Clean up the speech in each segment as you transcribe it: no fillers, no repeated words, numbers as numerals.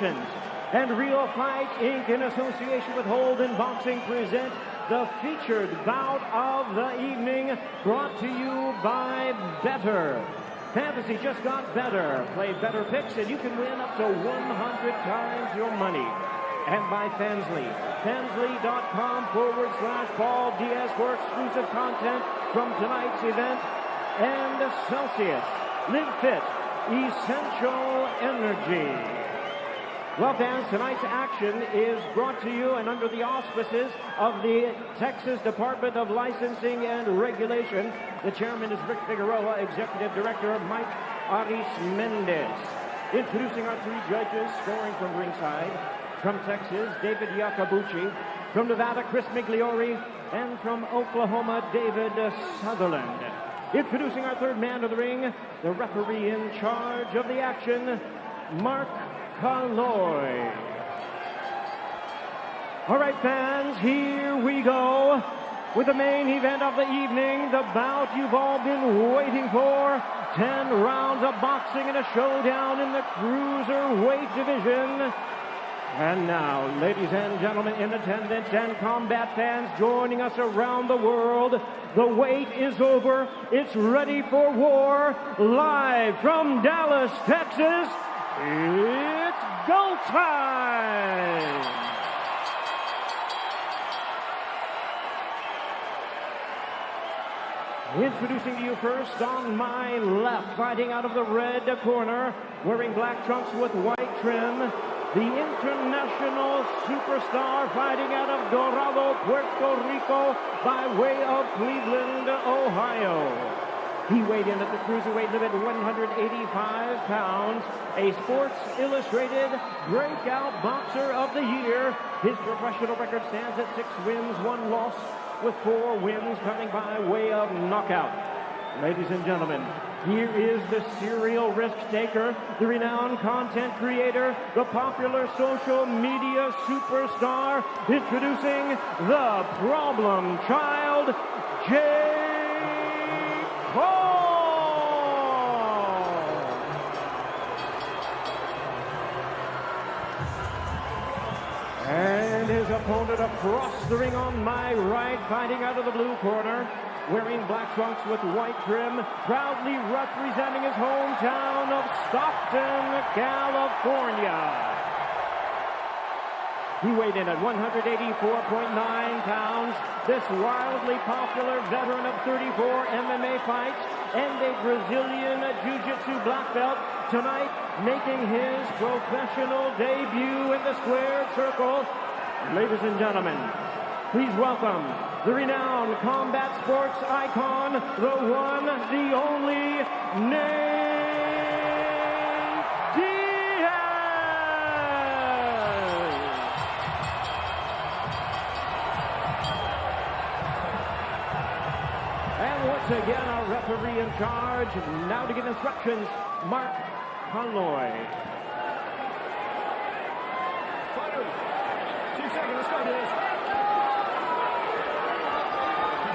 Promotions and Real Fight Inc. in association with Holden Boxing present the featured bout of the evening, brought to you by Better. Fantasy just got better. Play Better Picks and you can win up to 100 times your money. And by Fansly. Fansly.com/Paul Diaz for exclusive content from tonight's event. And Celsius. Live Fit. Essential Energy. Well, fans, tonight's action is brought to you and under the auspices of the Texas Department of Licensing and Regulation. The chairman is Rick Figueroa, executive director Mike Aris Mendez. Introducing our three judges, scoring from ringside. From Texas, David Yakabuchi. From Nevada, Chris Migliori. And from Oklahoma, David Sutherland. Introducing our third man of the ring, the referee in charge of the action, Mark Kalloy. All right, fans, here we go with the main event of the evening, the bout you've all been waiting for. 10 rounds of boxing and a showdown in the cruiserweight division. And now, ladies and gentlemen in attendance and combat fans joining us around the world, the wait is over. It's ready for war. Live from Dallas, Texas, it's go time! Introducing to you first on my left, fighting out of the red corner, wearing black trunks with white trim, the international superstar fighting out of Dorado, Puerto Rico, by way of Cleveland, Ohio. He weighed in at the cruiserweight limit, 185 pounds, a Sports Illustrated Breakout Boxer of the Year. His professional record stands at 6 wins, 1 loss, with 4 wins coming by way of knockout. Ladies and gentlemen, here is the serial risk taker, the renowned content creator, the popular social media superstar, introducing the problem child, Jake Paul. And his opponent across the ring on my right, fighting out of the blue corner, wearing black trunks with white trim, proudly representing his hometown of Stockton, California. He weighed in at 184.9 pounds. This wildly popular veteran of 34 MMA fights and a Brazilian Jiu-Jitsu black belt, tonight making his professional debut in the squared circle. Ladies and gentlemen, please welcome the renowned combat sports icon, the one, the only, Nate Diaz! And once again, our referee in charge, now to give instructions, Mark Kalloy. Fighter, 2 seconds, let's go, Diaz.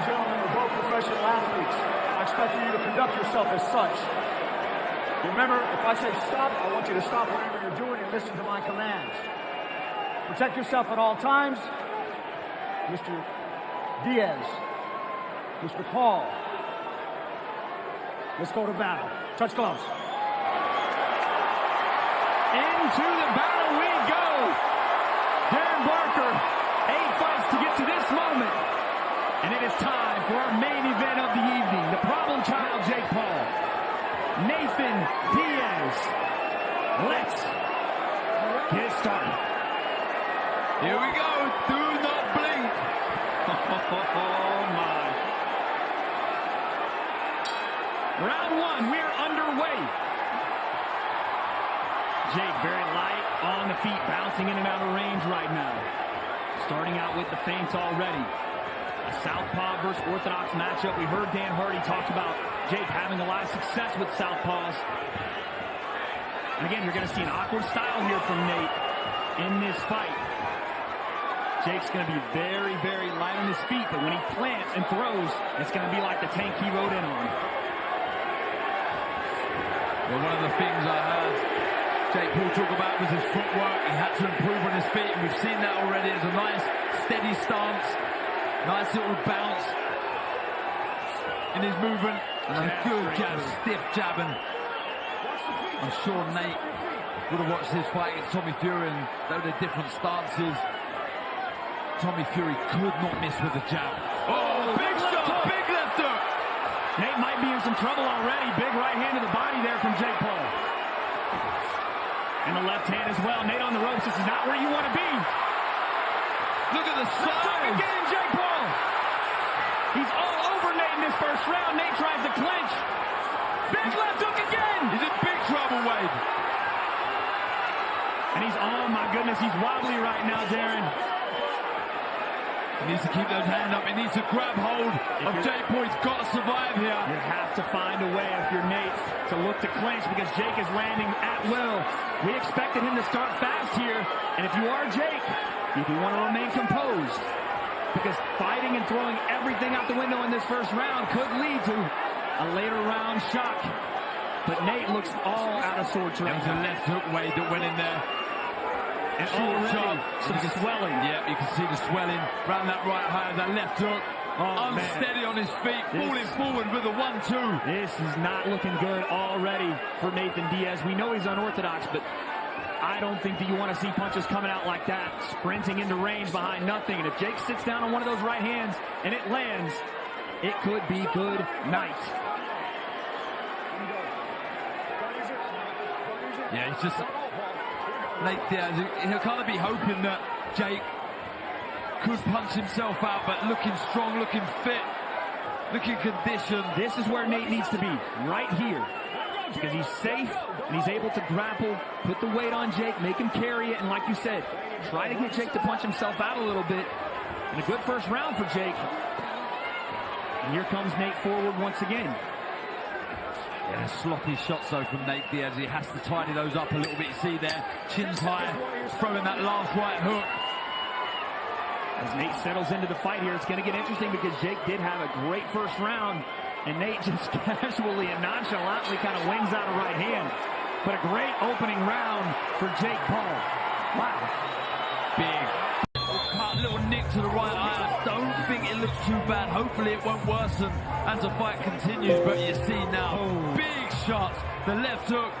Gentlemen, we're both professional athletes. I expect you to conduct yourself as such. Remember, if I say stop, I want you to stop whatever you're doing and listen to my commands. Protect yourself at all times. Mr. Diaz, Mr. Paul, let's go to battle. Touch gloves. Into the battle we go. Darren Barker, 8 fights to get to this moment. And it is time for our main event of the evening. The problem child, Jake Paul. Nathan Diaz. Let's get it started. Here we go. Do not blink. Oh, my. Round 1, we're underway. Jake very light on the feet, bouncing in and out of range right now. Starting out with the feints already. A southpaw versus orthodox matchup. We heard Dan Hardy talk about Jake having a lot of success with southpaws. And again, you're going to see an awkward style here from Nate in this fight. Jake's going to be very, very light on his feet, but when he plants and throws, it's going to be like the tank he rode in on. Well, one of the things I had Jake Paul talked about was his footwork. He had to improve on his feet, and we've seen that already. It's a nice, steady stance, nice little bounce in his movement, and a good jab, stiff jabbing. I'm sure Nate would have watched this fight against Tommy Fury, and though they're different stances, Tommy Fury could not miss with the jab. Oh, big shot, big left hook. Nate might be in some trouble already. Big right hand to the body there from Jake Paul. And the left hand as well. Nate on the ropes. This is not where you want to be. Look at the Left hook size. again, Jake Paul. He's all over Nate in this first round. Nate tries to clinch. Big left hook again. He's in big trouble, Wade. And he's, oh my goodness, he's wobbly right now, Darren. He needs to keep those hands up. He needs to grab hold of Jake Paul. He's got to survive here. You have to find a way if you're Nate to look to clinch because Jake is landing at will. We expected him to start fast here. And if you are Jake, you do want to remain composed because fighting and throwing everything out the window in this first round could lead to a later round shock. But Nate looks all out of sorts right There was a now. left hook, Wade, that went in there. And Short already shot. some swelling. Yeah, you can see the swelling around that right eye, that left hook. Oh, Unsteady on his feet, falling forward with a 1-2. This is not looking good already for Nathan Diaz. We know he's unorthodox, but I don't think that you want to see punches coming out like that, sprinting into range behind nothing. And if Jake sits down on one of those right hands and it lands, it could be good night. Yeah, it's just Nate Diaz. He'll kind of be hoping that Jake could punch himself out, but looking strong, looking fit, looking conditioned. This is where Nate needs to be, right here. Because he's safe and he's able to grapple, put the weight on Jake, make him carry it, and like you said, try to get Jake to punch himself out a little bit. And a good first round for Jake. And here comes Nate forward once again. Yeah, sloppy shots though from Nate Diaz. He has to tidy those up a little bit. You see there, chin's high, throwing that last right hook. As Nate settles into the fight here, it's going to get interesting because Jake did have a great first round, and Nate just casually and nonchalantly kind of wings out a right hand. But a great opening round for Jake Paul. Wow. Big. Cut, little nick to the right eye. I don't think it looks too bad. Hopefully it won't worsen as the fight continues, but you see now, big shots. The left hook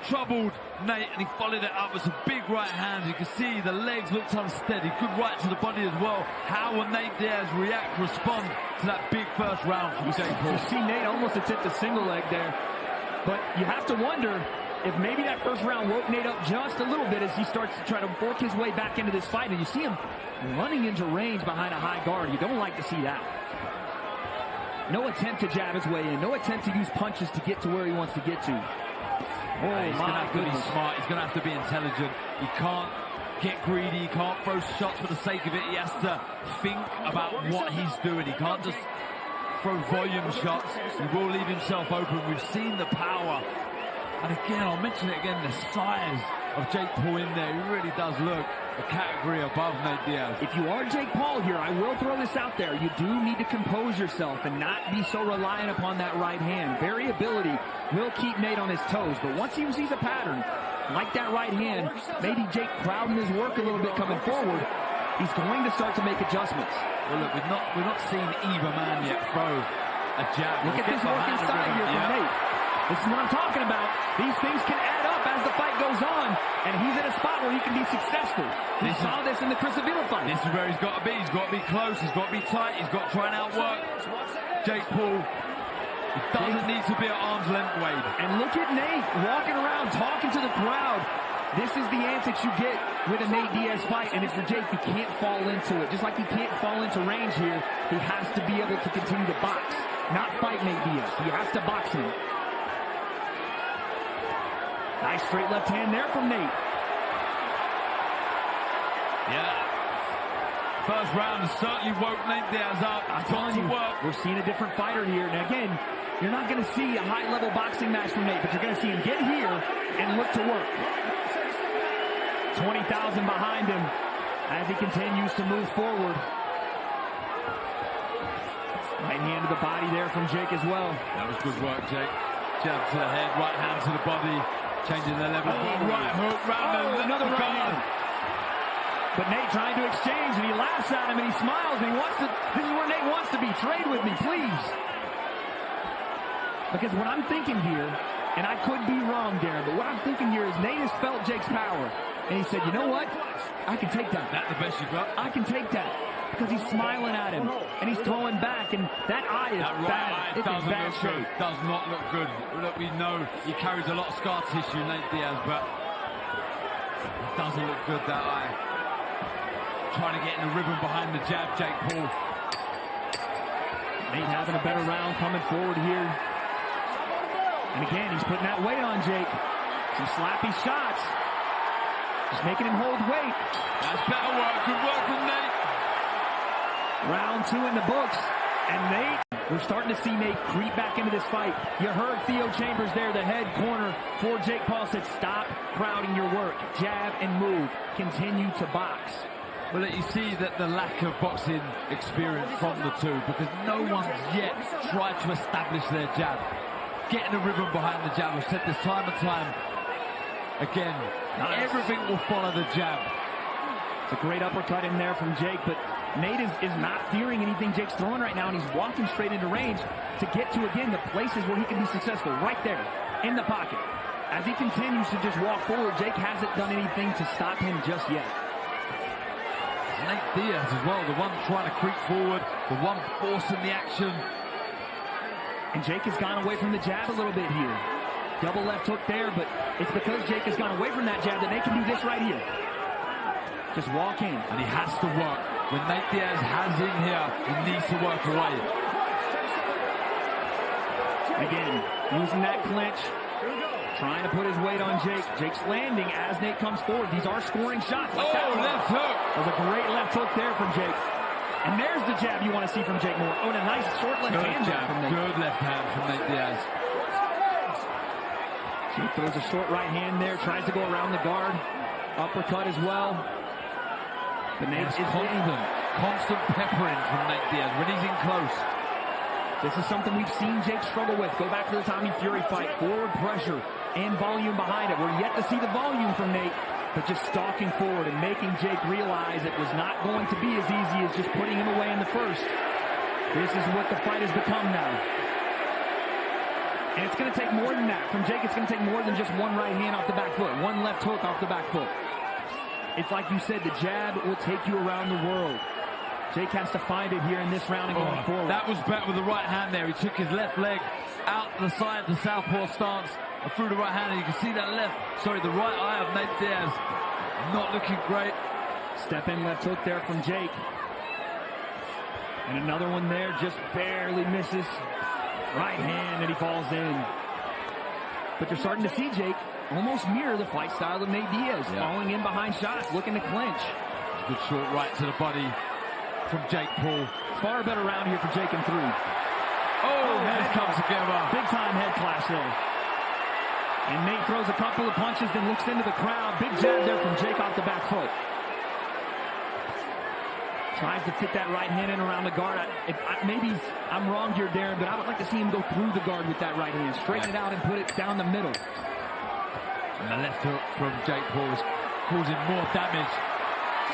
troubled Nate, and he followed it up with some big right hands. You can see the legs looked unsteady. Good right to the body as well. How will Nate Diaz react, respond to that big first round from Jake Paul? You see Nate almost attempt a single leg there. But you have to wonder if maybe that first round woke Nate up just a little bit as he starts to try to work his way back into this fight. And you see him running into range behind a high guard. You don't like to see that. No attempt to jab his way in. No attempt to use punches to get to where he wants to get to. Oh, He's going to have to be smart. He's going to have to be intelligent. He can't get greedy. He can't throw shots for the sake of it. He has to think about what he's doing. He can't just throw volume shots. He will leave himself open. We've seen the power. And again, I'll mention it again, the size of Jake Paul in there. He really does look a category above Nate Diaz. If you are Jake Paul here, I will throw this out there. You do need to compose yourself and not be so reliant upon that right hand. Variability will keep Nate on his toes, but once he sees a pattern, like that right hand, maybe Jake crowding his work a little bit coming forward, he's going to start to make adjustments. Well, look, we've not seen either man yet throw a jab. Look at this work inside here from Nate. This is what I'm talking about. These things can add up as the fight goes on, and he's in a spot where he can be successful. We saw this in the Chris Avila fight. This is where he's got to be. He's got to be close. He's got to be tight. He's got to try and outwork Jake Paul. It doesn't need to be at arm's length, Wade. And look at Nate walking around, talking to the crowd. This is the antics you get with a Nate Diaz fight, and if you're Jake, you can't fall into it. Just like he can't fall into range here, he has to be able to continue to box, not fight Nate Diaz. He has to box him. Nice straight left hand there from Nate. Yeah. First round has certainly woke Nate Diaz up. I'm telling you, we're seeing a different fighter here. And again, you're not going to see a high-level boxing match from Nate, but you're going to see him get here and look to work. 20,000 behind him as he continues to move forward. Right hand to the body there from Jake as well. That was good work, Jake. Jab to the head, right hand to the body. Changing the level. Oh, Right hook, round another right guard. hand. But Nate trying to exchange, and he laughs at him, and he smiles, and he wants to, this is where Nate wants to be. Trade with me, please. Because what I'm thinking here, and I could be wrong, Darren, but what I'm thinking here is Nate has felt Jake's power. And he said, you know what? I can take that. That's the best you got. I can take that. Because he's smiling at him, and he's throwing back, and that eye is That right bad. eye It's in doesn't bad look shape. good. Does not look good. Look, we know he carries a lot of scar tissue, Nate Diaz, but it doesn't look good, that eye. Trying to get in the rhythm behind the jab, Jake Paul. Nate having a better round coming forward here. And again, he's putting that weight on Jake. Some slappy shots. Just making him hold weight. That's better work. Good work from Nate. Round 2 in the books. And Nate, we're starting to see Nate creep back into this fight. You heard Theo Chambers there, the head corner for Jake Paul, said, stop crowding your work. Jab and move. Continue to box. Well, you see that the lack of boxing experience from the two, because no one's yet tried to establish their jab. Get in the rhythm behind the jab. We've said this time and time again. Nice. Everything will follow the jab. It's a great uppercut in there from Jake, but Nate is not fearing anything Jake's throwing right now, and he's walking straight into range to get to, again, the places where he can be successful, right there, in the pocket. As he continues to just walk forward, Jake hasn't done anything to stop him just yet. Nate Diaz as well, the one trying to creep forward, the one forcing the action. And Jake has gone away from the jab a little bit here. Double left hook there, but it's because Jake has gone away from that jab that Nate can do this right here. Just walk in. And he has to work. When Nate Diaz has in here, he needs to work away. Again, using that clinch, trying to put his weight on Jake. Jake's landing as Nate comes forward. These are scoring shots. Like that one. Left hook. That was a great left hook there from Jake. And there's the jab you want to see from Jake more. Oh, and a nice short left hand jab from Nate. Good left hand from Nate Diaz. Jake throws a short right hand there, tries to go around the guard. Uppercut as well. But Nate is constant peppering from Nate Diaz when he's in close. This is something we've seen Jake struggle with. Go back to the Tommy Fury fight. Forward pressure and volume behind it. We're yet to see the volume from Nate, but just stalking forward and making Jake realize it was not going to be as easy as just putting him away in the first. This is what the fight has become now. And it's going to take more than that. From Jake, it's going to take more than just one right hand off the back foot, one left hook off the back foot. It's like you said, the jab will take you around the world. Jake has to find it here in this round and going forward. That was better with the right hand there. He took his left leg out the side, the southpaw stance, and through the right hand. And you can see that the right eye of Nate Diaz not looking great. Step in left hook there from Jake. And another one there, just barely misses. Right hand, and he falls in. But you're starting to see Jake almost mirror the fight style of Nate Diaz, falling in behind shots, looking to clinch. Good short right to the body from Jake Paul. Far better round here for Jake in 3. Heads come together. Big time head clash there. And Nate throws a couple of punches, then looks into the crowd. Big jab there from Jake off the back foot. Tries to fit that right hand in around the guard. Maybe I'm wrong here, Darren, but I would like to see him go through the guard with that right hand. Straighten it out and put it down the middle. And the left hook from Jake Paul is causing more damage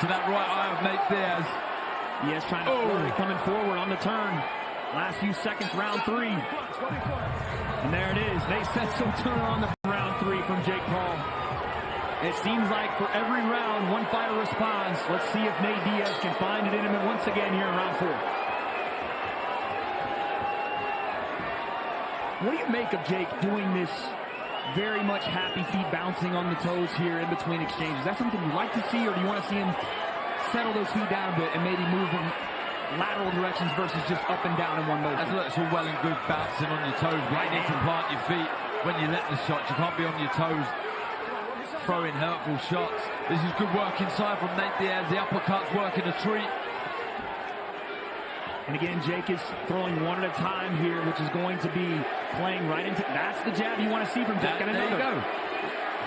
to that right eye of Nate Diaz. Diaz trying to flurry, coming forward on the turn. Last few seconds, round 3. And there it is. Nate sets some turn on the round 3 from Jake Paul. It seems like for every round, one fighter responds. Let's see if Nate Diaz can find it in him once again here in round 4. What do you make of Jake doing this very much happy feet bouncing on the toes here in between exchanges? Is that something you like to see, or do you want to see him settle those feet down a bit and maybe move in lateral directions versus just up and down in one motion? It's all well and good bouncing on your toes, but you need to plant your feet when you let the shots. You can't be on your toes throwing hurtful shots. This is good work inside from Nate Diaz. The uppercut's working a treat. And again, Jake is throwing one at a time here, which is going to be playing right into... That's the jab you want to see from Jake. And there you go.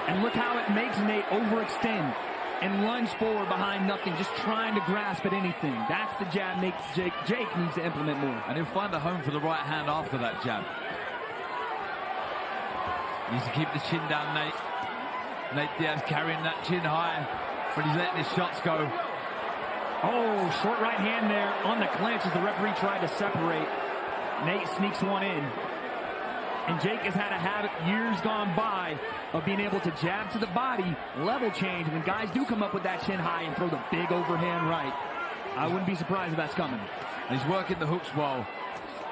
And look how it makes Nate overextend and lunge forward behind nothing, just trying to grasp at anything. That's the jab Jake needs to implement more. And he'll find a home for the right hand after that jab. Needs to keep the chin down, Nate. Nate Diaz carrying that chin high when he's letting his shots go. Oh, short right hand there on the clinch as the referee tried to separate. Nate sneaks one in. And Jake has had a habit years gone by of being able to jab to the body, level change when guys do come up with that chin high and throw the big overhand right. I wouldn't be surprised if that's coming. And he's working the hooks well.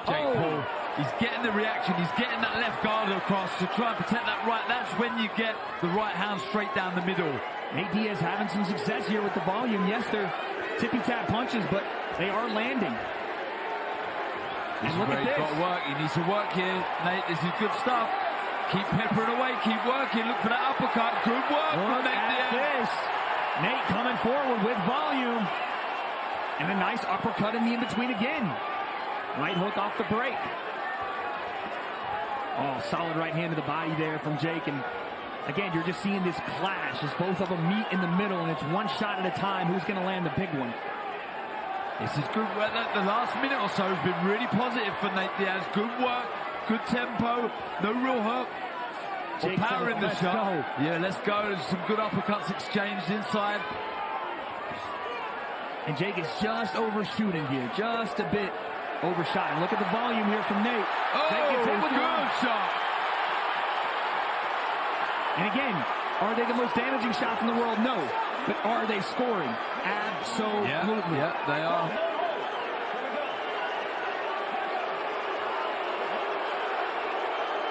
Jake Paul, he's getting the reaction. He's getting that left guard across to try and protect that right. That's when you get the right hand straight down the middle. Nate Diaz having some success here with the volume. Yes, they're tippy-tap punches, but they are landing. This is where he's got to work. He needs to work here, Nate. This is good stuff. Keep peppering away. Keep working. Look for that uppercut. Good work from Nate Diaz. Nate coming forward with volume. And a nice uppercut in the in-between again. Right hook off the break. Oh, solid right hand to the body there from Jake. And again, you're just seeing this clash as both of them meet in the middle, and it's one shot at a time. Who's going to land the big one? This is good. The last minute or so has been really positive for Nate Diaz. Good work, good tempo, no real hurt. Jake power in the shot. Go. Yeah, let's go. There's some good uppercuts exchanged inside. And Jake is just overshooting here, just a bit overshot. And look at the volume here from Nate. Oh, Jake gets hit with good shot. And again, are they the most damaging shots in the world? No. But are they scoring? Absolutely. Yeah, they are.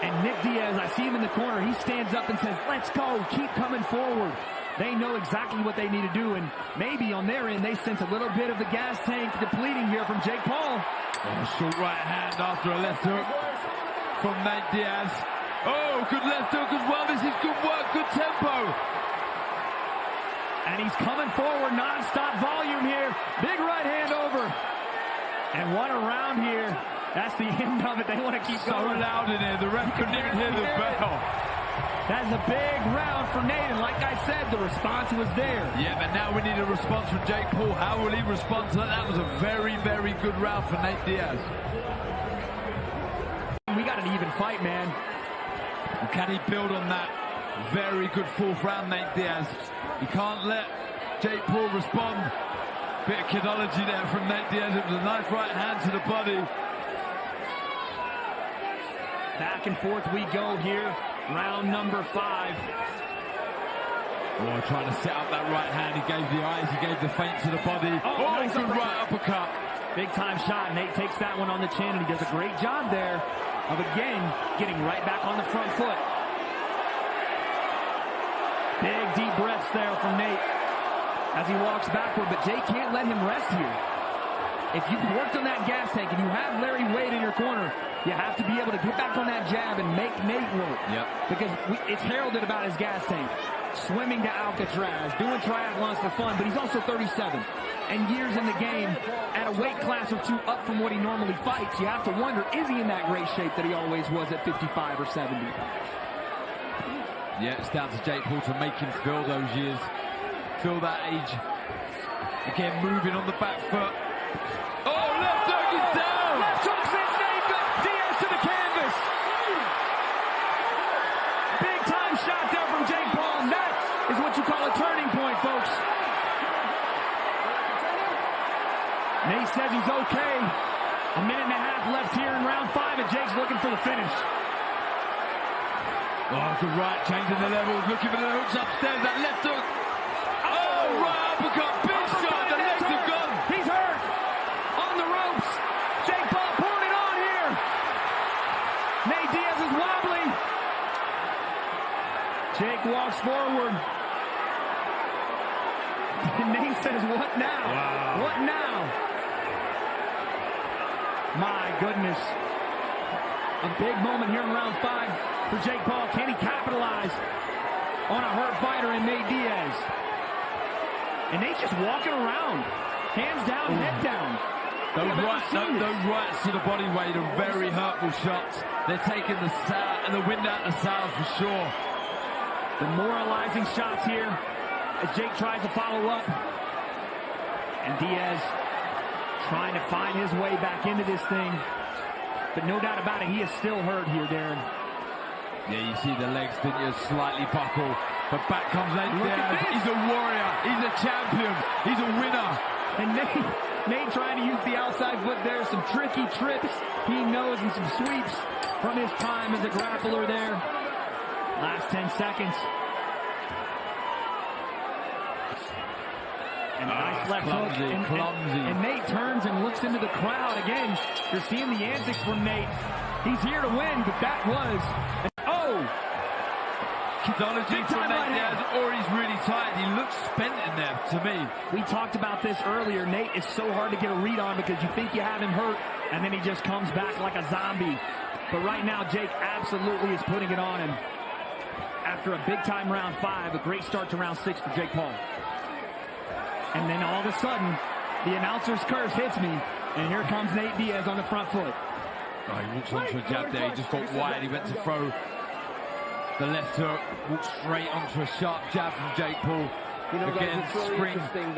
And Nick Diaz, I see him in the corner. He stands up and says, let's go. Keep coming forward. They know exactly what they need to do. And maybe on their end, they sense a little bit of the gas tank depleting here from Jake Paul. Oh, short right hand after a left hook from Nate Diaz. Oh, good left hook as well. This is good work, good tempo. And he's coming forward, non-stop volume here. Big right hand over. And one around here. That's the end of it. They want to keep going. So loud in here. The ref couldn't even hear the bell. That's a big round for Nate. And like I said, the response was there. Yeah, but now we need a response from Jake Paul. How will he respond to that? That was a very, very good round for Nate Diaz. We got an even fight, man. And can he build on that? Very good fourth round, Nate Diaz. You can't let Jake Paul respond. Bit of kidology there from Nate Diaz. It was a nice right hand to the body. Back and forth we go here. Round number 5. Oh, trying to set up that right hand. He gave the eyes, he gave the feint to the body. Oh, nice good right uppercut. Big time shot. Nate takes that one on the chin, and he does a great job there of, again, getting right back on the front foot. Big deep breaths there from Nate as he walks backward, but Jake can't let him rest here. If you've worked on that gas tank and you have Larry Wade in your corner, you have to be able to get back on that jab and make Nate work. Yep. Because it's heralded about his gas tank. Swimming to Alcatraz, doing triathlons for fun, but he's also 37. And years in the game, at a weight class or two up from what he normally fights, you have to wonder, is he in that great shape that he always was at 55 or 70? Yeah, it's down to Jake Paul to make him feel those years, feel that age. Again, moving on the back foot. Oh, left hook is down! Left hook sends Nate Diaz to the canvas. Big time shot there from Jake Paul, and that is what you call a turning point, folks. Nate says he's okay. A minute and a half left here in round 5, and Jake's looking for the finish. Oh, good right, changing the levels, looking for the hooks upstairs, that left hook. Oh, right uppercut, big shot, the legs have gone. He's hurt. On the ropes. Jake Paul pouring it on here. Nate Diaz is wobbling. Jake walks forward. And Nate says, what now? Wow. What now? My goodness. A big moment here in round 5 for Jake Paul. Can he capitalize on a hurt fighter in Nate Diaz? And Nate's just walking around. Hands down, head down. Those rights to the body weight are very hurtful shots. They're taking the wind out of the sails for sure. Demoralizing shots here as Jake tries to follow up. And Diaz trying to find his way back into this thing. But no doubt about it, he is still hurt here, Darren. Yeah, you see the legs, didn't you? Slightly buckle. But back comes Nate Diaz. He's a warrior. He's a champion. He's a winner. And Nate trying to use the outside foot there. Some tricky trips he knows and some sweeps from his time as a grappler there. Last 10 seconds. And a nice left hook. And Nate turns and looks into the crowd. Again, you're seeing the antics from Nate. He's here to win, but that was... Kidology from Nate Diaz, or he's really tired. He looks spent in there to me. We talked about this earlier. Nate is so hard to get a read on because you think you have him hurt, and then he just comes back like a zombie. But right now, Jake absolutely is putting it on him. After a big-time round 5, a great start to round 6 for Jake Paul. And then all of a sudden, the announcer's curse hits me, and here comes Nate Diaz on the front foot. Oh, he walks onto a jab there. He just got wide. He went to throw the left hook, walked straight onto a sharp jab from Jake Paul. You know, again, guys, it's really spring interesting.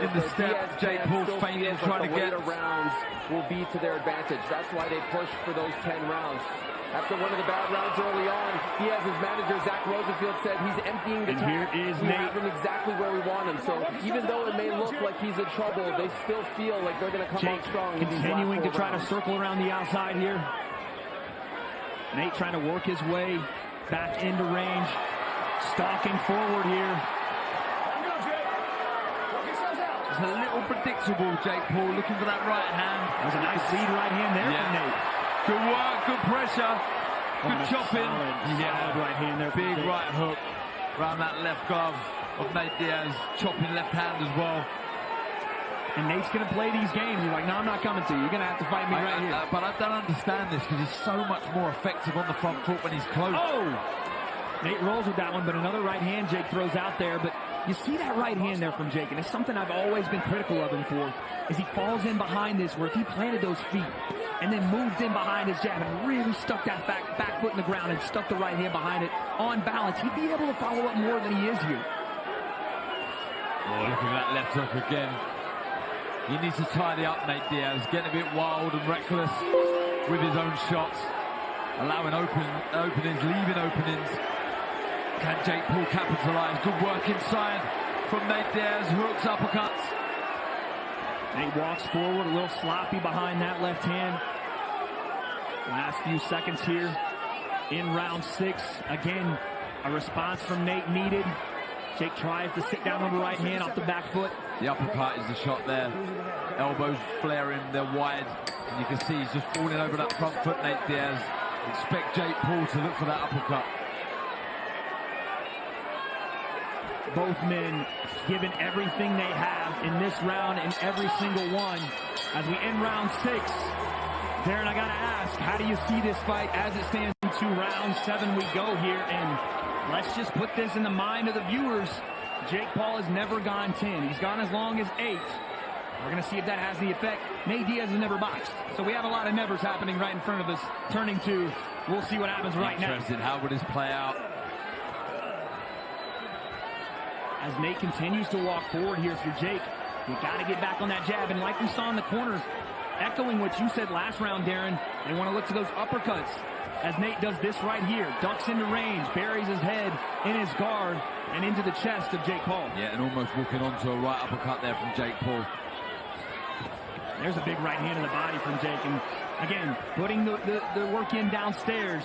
in the step. Jake Paul fainting, trying to get rounds will be to their advantage. That's why they push for those 10 rounds. After one of the bad rounds early on, Diaz's manager, Zach Rosenfield, said he's emptying the tank. Here is we Nate. have him exactly where we want him. So even though it may look like he's in trouble, they still feel like they're going to come Jake out strong. continuing to try to circle around the outside here. Nate trying to work his way back into range. Stalking forward here. It's a little predictable, Jake Paul, looking for that right hand. That was a nice lead right hand there from Nate. Good work, good pressure, good chopping. Solid right hand there. Big right hook around that left glove of Nate Diaz, chopping left hand as well. And Nate's going to play these games. He's like, no, I'm not coming to you. You're going to have to fight me right here. But I don't understand this because he's so much more effective on the front foot when he's close. Oh! Nate rolls with that one, but another right hand Jake throws out there. But you see that right hand there from Jake, and it's something I've always been critical of him for, is he falls in behind this, where if he planted those feet and then moved in behind his jab and really stuck that back foot in the ground and stuck the right hand behind it on balance, he'd be able to follow up more than he is here. Oh, look at that left hook again. He needs to tidy up, Nate Diaz, getting a bit wild and reckless with his own shots, allowing openings, leaving openings. Can Jake Paul capitalize? Good work inside from Nate Diaz, hooks, uppercuts. Nate walks forward, a little sloppy behind that left hand. Last few seconds here in round 6. Again, a response from Nate needed. Jake tries to sit down on the right hand off the back foot. The uppercut is the shot there. Elbows flaring, they're wide. And you can see he's just falling over that front foot, Nate Diaz. Expect Jake Paul to look for that uppercut. Both men giving everything they have in this round and every single one. As we end round 6, Darren, I got to ask, how do you see this fight as it stands into round 7 we go here? And let's just put this in the mind of the viewers. Jake Paul has never gone 10. He's gone as long as 8. We're going to see if that has the effect. Nate Diaz has never boxed. So we have a lot of nevers happening right in front of us. Turning to, we'll see what happens right now. Interested, how would this play out? As Nate continues to walk forward here for Jake, you got to get back on that jab. And like we saw in the corner, echoing what you said last round, Darren, they want to look to those uppercuts. As Nate does this right here, ducks into range, buries his head in his guard and into the chest of Jake Paul. Yeah, and almost walking onto a right uppercut there from Jake Paul. There's a big right hand in the body from Jake. And again, putting the work in downstairs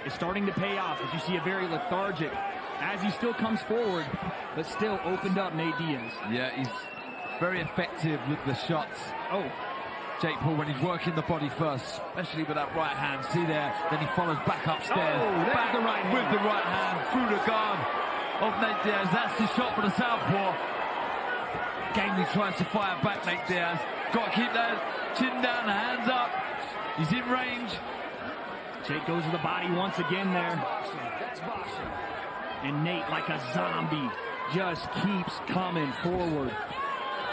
is starting to pay off as you see a very lethargic, as he still comes forward, but still opened up Nate Diaz. Yeah, he's very effective with the shots. Oh, Jake Paul, when he's working the body first, especially with that right hand. See there, then he follows back upstairs. Oh, back the right hand. with the right hand through the guard of Nate Diaz. That's the shot for the southpaw. Gamely tries to fire back, Nate Diaz. Got to keep that chin down, hands up. He's in range. Jake goes to the body once again there. And Nate, like a zombie, just keeps coming forward.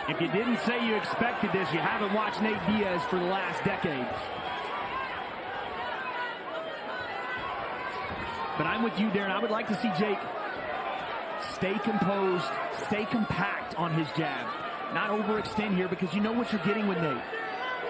If you didn't say you expected this, you haven't watched Nate Diaz for the last decade. But I'm with you, Darren. I would like to see Jake stay composed, stay compact on his jab. Not overextend here because you know what you're getting with Nate.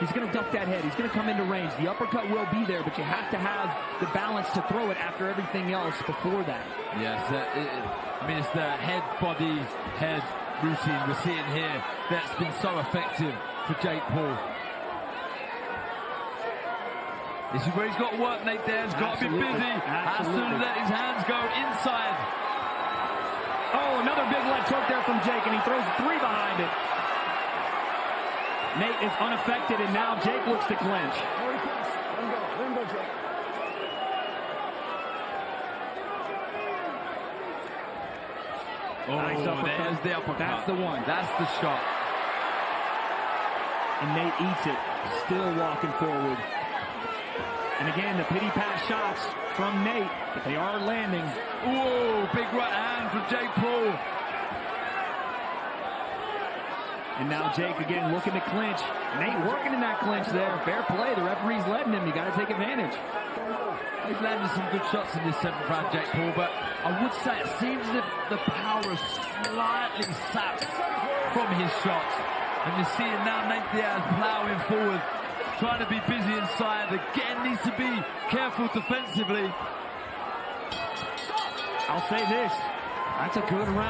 He's going to duck that head. He's going to come into range. The uppercut will be there, but you have to have the balance to throw it after everything else before that. Yes, I mean, it's the head, body, head routine we're seeing here that's been so effective for Jake Paul. This is where he's got to work, Nate Diaz. He's got to be busy. Has to let his hands go inside. Oh, another big left hook there from Jake, and he throws 3 behind it. Nate is unaffected, and now Jake looks to clinch. Let him go, Jake. Oh, Nice uppercut. there's the uppercut. That's the one. That's the shot. And Nate eats it, still walking forward. And again, the pity pass shots from Nate, but they are landing. Whoa, big right hand from Jake Paul. And now Jake again looking to clinch. Nate working in that clinch there. Fair play. The referee's letting him. You got to take advantage. He's landed some good shots in this 7th round, Jake Paul, but I would say it seems as if the power is slightly sapped from his shots. And you're seeing now Nate Diaz plowing forward, trying to be busy inside. Again, needs to be careful defensively. I'll say this. That's a good round.